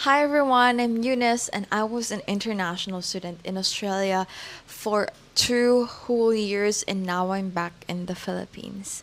Hi everyone, I'm Eunice and I was an international student in Australia for 2 whole years and now I'm back in the Philippines.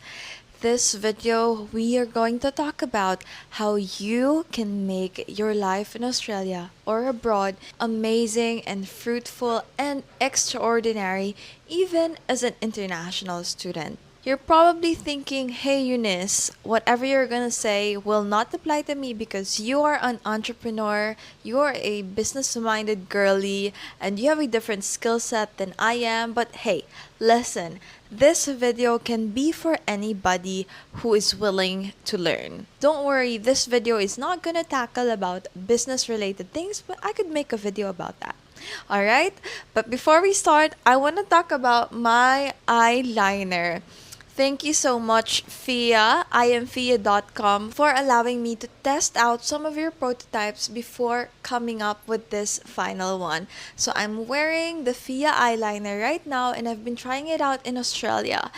This video, we are going to talk about how you can make your life in Australia or abroad amazing and fruitful and extraordinary even as an international student. You're probably thinking, hey Eunice, whatever you're gonna say will not apply to me because you are an entrepreneur, you're a business minded girly, and you have a different skill set than I am. But hey, listen, this video can be for anybody who is willing to learn. Don't worry, this video is not gonna tackle about business related things, but I could make a video about that. Alright? But before we start, I want to talk about my eyeliner. Thank you so much, Fiya, Fiya.com, for allowing me to test out some of your prototypes before coming up with this final one. So I'm wearing the Fiya eyeliner right now and I've been trying it out in Australia.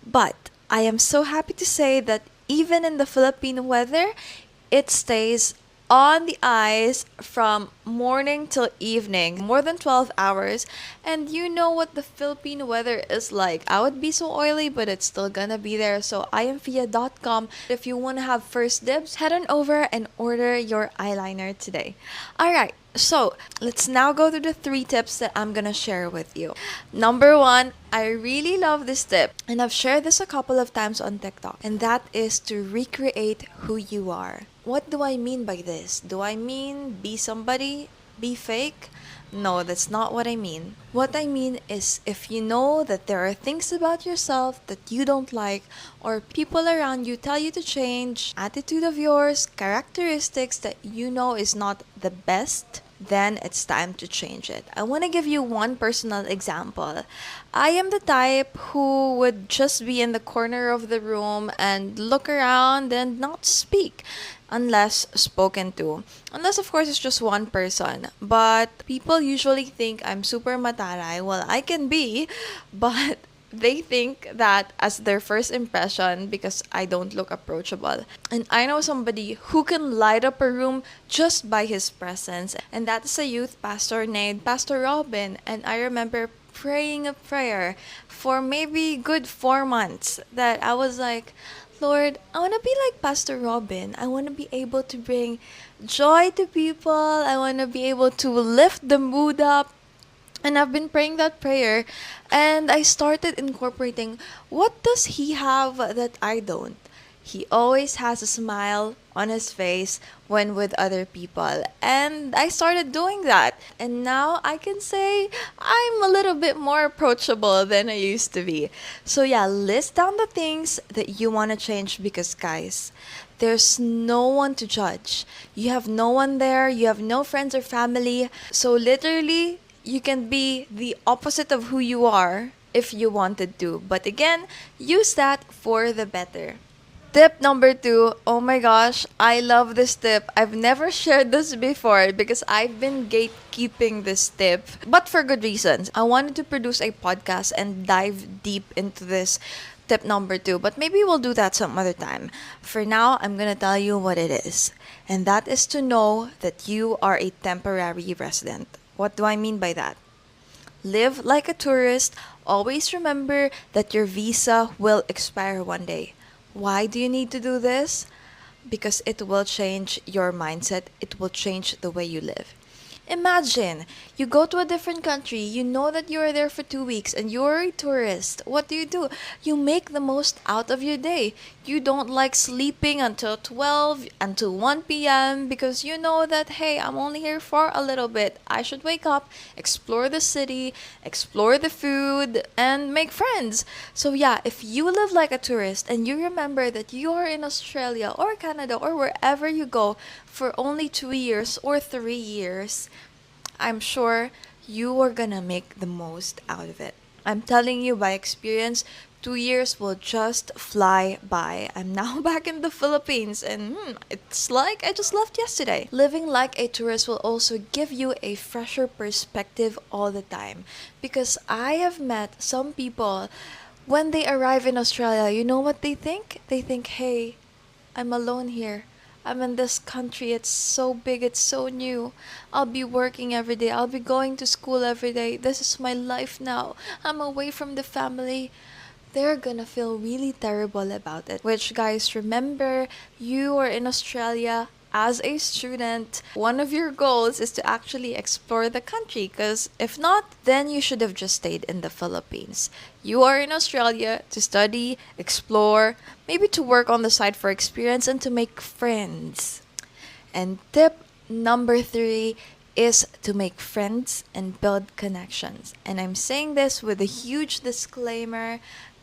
But I am so happy to say that even in the Philippine weather, it stays on the eyes from morning till evening, more than 12 hours. And you know what the Philippine weather is like. I would be so oily, but it's still gonna be there. So Fiya.com. If you want to have first dibs, head on over and order your eyeliner today. Alright, so let's now go to the 3 tips that I'm gonna share with you. Number 1, I really love this tip, and I've shared this a couple of times on TikTok, and that is to recreate who you are. What do I mean by this? Do I mean be somebody? Be fake? No, that's not what I mean. What I mean is if you know that there are things about yourself that you don't like, or people around you tell you to change, attitude of yours, characteristics that you know is not the best, then it's time to change it. I want to give you one personal example. I am the type who would just be in the corner of the room and look around and not speak unless spoken to. Unless, of course, it's just one person. But people usually think I'm super mataray. Well, I can be, but they think that as their first impression because I don't look approachable. And I know somebody who can light up a room just by his presence, and that is a youth pastor named Pastor Robin. And I remember praying a prayer for maybe good 4 months that I was like, Lord, I want to be like Pastor Robin. I want to be able to bring joy to people. I want to be able to lift the mood up. And I've been praying that prayer and I started incorporating what does he have that I don't? He always has a smile on his face when with other people. And I started doing that. And now I can say I'm a little bit more approachable than I used to be. So yeah, list down the things that you want to change because guys, there's no one to judge. You have no one there, you have no friends or family. So literally, you can be the opposite of who you are if you wanted to. But again, use that for the better. Tip number 2. Oh my gosh, I love this tip. I've never shared this before because I've been gatekeeping this tip, but for good reasons. I wanted to produce a podcast and dive deep into this tip number 2, but maybe we'll do that some other time. For now, I'm gonna tell you what it is, and that is to know that you are a temporary resident. What do I mean by that? Live like a tourist. Always remember that your visa will expire one day. Why do you need to do this? Because it will change your mindset, it will change the way you live. Imagine you go to a different country, you know that you are there for 2 weeks and you're a tourist. What do? You make the most out of your day. You don't like sleeping until 12, until 1 p.m. because you know that, hey, I'm only here for a little bit. I should wake up, explore the city, explore the food, and make friends. So, yeah, if you live like a tourist and you remember that you are in Australia or Canada or wherever you go for only 2 years or 3 years, I'm sure you are gonna make the most out of it. I'm telling you by experience, 2 years will just fly by. I'm now back in the Philippines and it's like I just left yesterday. Living like a tourist will also give you a fresher perspective all the time because I have met some people when they arrive in Australia, you know what they think? They think, hey, I'm alone here. I'm in this country. It's so big, it's so new. I'll be working every day. I'll be going to school every day. This is my life now. I'm away from the family. They're gonna feel really terrible about it. Which, guys, remember, you are in Australia as a student. One of your goals is to actually explore the country, because if not, then you should have just stayed in the Philippines. You are in Australia to study, explore, maybe to work on the side for experience, and to make friends. And tip number three is to make friends and build connections. And I'm saying this with a huge disclaimer.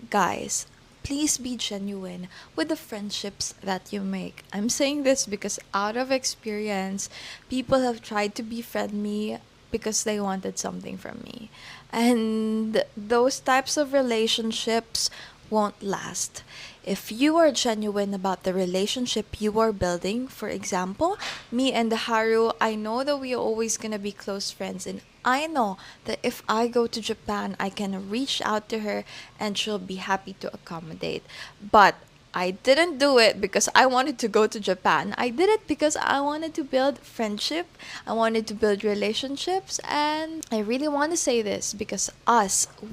Guys, please be genuine with the friendships that you make. I'm saying this because out of experience, people have tried to befriend me because they wanted something from me. And those types of relationships won't last. If you are genuine about the relationship you are building, for example, me and Haru, I know that we are always gonna be close friends, and I know that if I go to Japan, I can reach out to her and she'll be happy to accommodate. But I didn't do it because I wanted to go to Japan. I did it because I wanted to build friendship. I wanted to build relationships. And I really want to say this because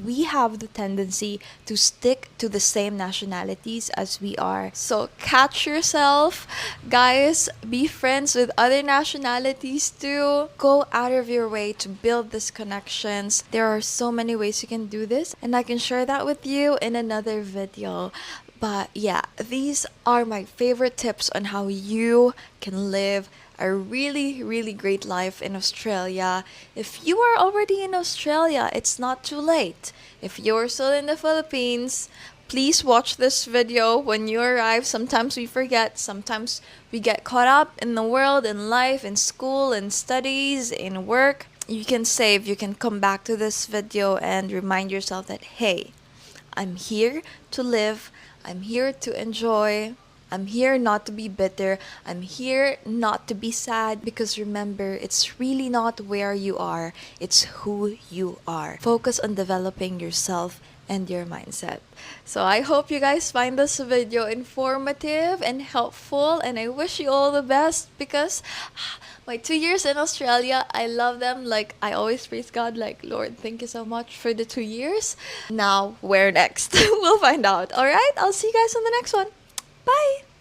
we have the tendency to stick to the same nationalities as we are. So catch yourself. Guys, be friends with other nationalities too. Go out of your way to build these connections. There are so many ways you can do this, and I can share that with you in another video. But yeah, these are my favorite tips on how you can live a really, really great life in Australia. If you are already in Australia, it's not too late. If you're still in the Philippines, please watch this video when you arrive. Sometimes we forget, sometimes we get caught up in the world, in life, in school, in studies, in work. You can save, you can come back to this video and remind yourself that, hey, I'm here to live. I'm here to enjoy. I'm here not to be bitter. I'm here not to be sad, because remember, it's really not where you are, it's who you are. Focus on developing yourself and your mindset. So I hope you guys find this video informative and helpful, and I wish you all the best, because my 2 years in Australia, I love them. Like, I always praise God, like, Lord, thank you so much for the 2 years. Now, where next? We'll find out. All right, I'll see you guys on the next one. Bye.